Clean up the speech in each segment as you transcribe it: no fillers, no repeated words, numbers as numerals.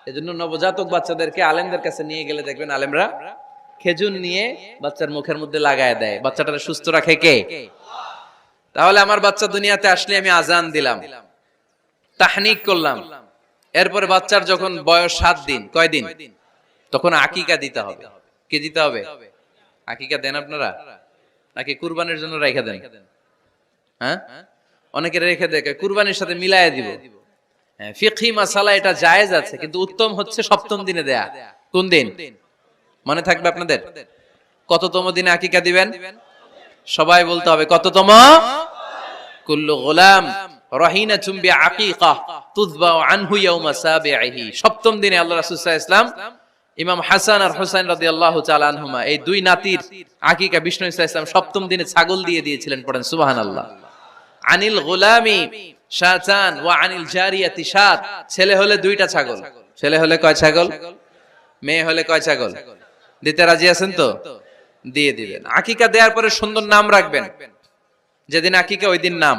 এজন্য নবজাতক বাচ্চাদেরকে আলেমদের কাছে নিয়ে গেলে দেখবেন আলেমরা খেজুর নিয়ে বাচ্চার মুখের মধ্যে লাগায় দেয়। বাচ্চাটাকে সুস্থ রাখে কে? তাহলে আমার বাচ্চা দুনিয়াতে আসলে আমি আজান দিলাম, তাহনিক করলাম, এরপরে বাচ্চার যখন বয়স 7 দিন, কয় দিন, তখন আকিকা দিতে হবে। কি দিতে হবে? আকিকা দেন আপনারা নাকি কুরবানির জন্য রেখে দেন? হ্যাঁ, অনেকে রেখে দেয় কুরবানির সাথে মিলায়ে দিব। হ্যাঁ, ফিকহি মাসালা এটা জায়েজ আছে, কিন্তু উত্তম হচ্ছে 7ম দিনে দেয়া। কোন দিন মনে থাকবে আপনাদের? কততম দিনে আকিকা দিবেন? সবাই বলতে হবে কততম? কুল্লু গোলাম রাহিনাতুম বিআকিকা তুযবাউ আনহু ইয়াউমা সাবিহি। 7ম দিনে আল্লাহ রাসূল সাল্লাল্লাহু আলাইহি ওয়াসাল্লাম ইমাম হাসান আর হুসাইন রাদিয়াল্লাহু তাআলা আনহুমা এই দুই নাতির আকিকা বিষ্ণু সাল্লাল্লাহু আলাইহি ওয়াসাল্লাম 7ম দিনে ছাগল দিয়ে দিয়েছিলেন। পড়েন সুবহানাল্লাহ। আনিল গোলামি শাতান ওয়া আনিল জারিয়াতি শাত। ছেলে হলে 2টা ছাগল। ছেলে হলে কয় ছাগল? মেয়ে হলে কয় ছাগল? দিতে রাজি আছেন তো? দিয়ে দিবেন। আকিকা দেওয়ার পরে সুন্দর নাম রাখবেন। যেদিন আকিকা ওই দিন নাম।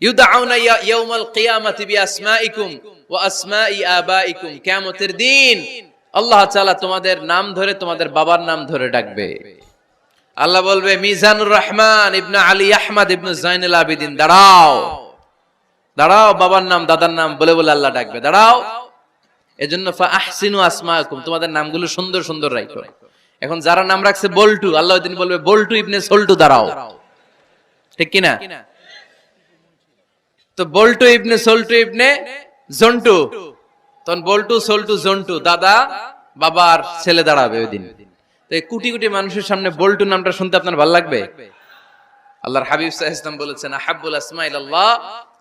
ইউদাউনা ইয়াউমাল কিয়ামাতি বিআসমাইকুম ওয়া আসমাই আবাইকুম। কিয়ামতের দিন আল্লাহ তাআলা তোমাদের নাম ধরে তোমাদের বাবার নাম ধরে ডাকবে। আল্লাহ বলবে মিজানুর রহমান ইবনে আলী আহমদ ইবনে জাইনুল আবিদিন, দাঁড়াও দাঁড়াও, বাবার নাম দাদার নাম বলে বলে আল্লাহ ডাকবে, দাঁড়াও। এজন্য ফা আহসিনু আসমাকুম, তোমাদের নামগুলো সুন্দর সুন্দর রাখো। এখন যারা নাম রাখছে বল্টু, আল্লাহ ওই দিন বলবে বল্টু ইবনে সল্টু, দাঁড়াও। ঠিক কি না? তো বল্টু ইবনে সল্টু ইবনে জন্টু, তখন বল্টু সল্টু জন্টু, দাদা বাবার ছেলে দাঁড়াবে ওই দিন। তো এই কোটি কোটি মানুষের সামনে বল্টু নামটা শুনতে আপনার ভালো লাগবে? আল্লাহর হাবিব সাল্লাল্লাহু আলাইহি ওয়াসাল্লাম বলেছেন আহাব্বুল আসমা ইলাল্লাহ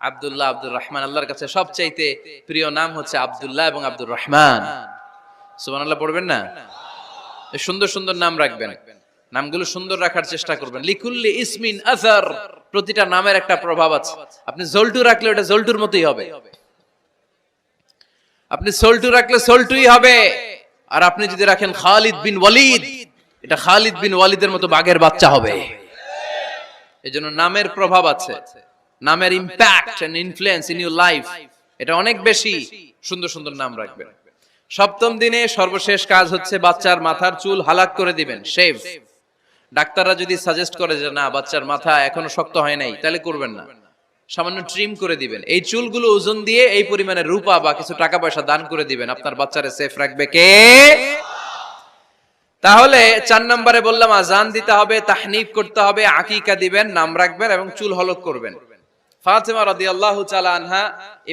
আব্দুল্লাহ আব্দুর রহমান। আল্লাহর কাছে সবচাইতে প্রিয় নাম হচ্ছে আব্দুল্লাহ এবং আব্দুর রহমান। সুবহানাল্লাহ পড়বেন না? এই সুন্দর সুন্দর নাম রাখবেন, নামগুলো সুন্দর রাখার চেষ্টা করবেন। লিকুল্লি ইসমিন আসার, প্রতিটা নামের একটা প্রভাব আছে। আপনি জল্টু রাখলে ওটা জল্টুর মতোই হবে, আপনি সল্টু রাখলে সল্টুই হবে। আর আপনি যদি রাখেন খালিদ বিন ওয়ালিদ, এটা খালিদ বিন ওয়ালিদের মতো বাঘের বাচ্চা হবে। এজন্য নামের প্রভাব আছে, নামের impact and influence in your life এটা অনেক বেশি। সুন্দর সুন্দর নাম রাখবেন। 7ম দিনে সর্বশেষ কাজ হচ্ছে বাচ্চার মাথার চুল হালাক করে দিবেন, শেভ। ডাক্তাররা যদি সাজেস্ট করে যে না বাচ্চার মাথা এখনো শক্ত হয় নাই, তাহলে করবেন না, সামান্য ট্রিম করে দিবেন। এই চুলগুলো ওজন দিয়ে এই পরিমাণে রূপা বা কিছু টাকা পয়সা দান করে দিবেন। আপনার বাচ্চারে সেফ রাখবে কে? তাহলে 4 নম্বরে বললাম আজান দিতে হবে, তাহনিক করতে হবে, আকিকা দিবেন, নাম রাখবেন এবং চুল হলক করবেন। ফাতেমা রাদিয়াল্লাহু তাআলা আনহা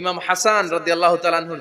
ইমাম হাসান রাদিয়াল্লাহু তাআলা আনহুর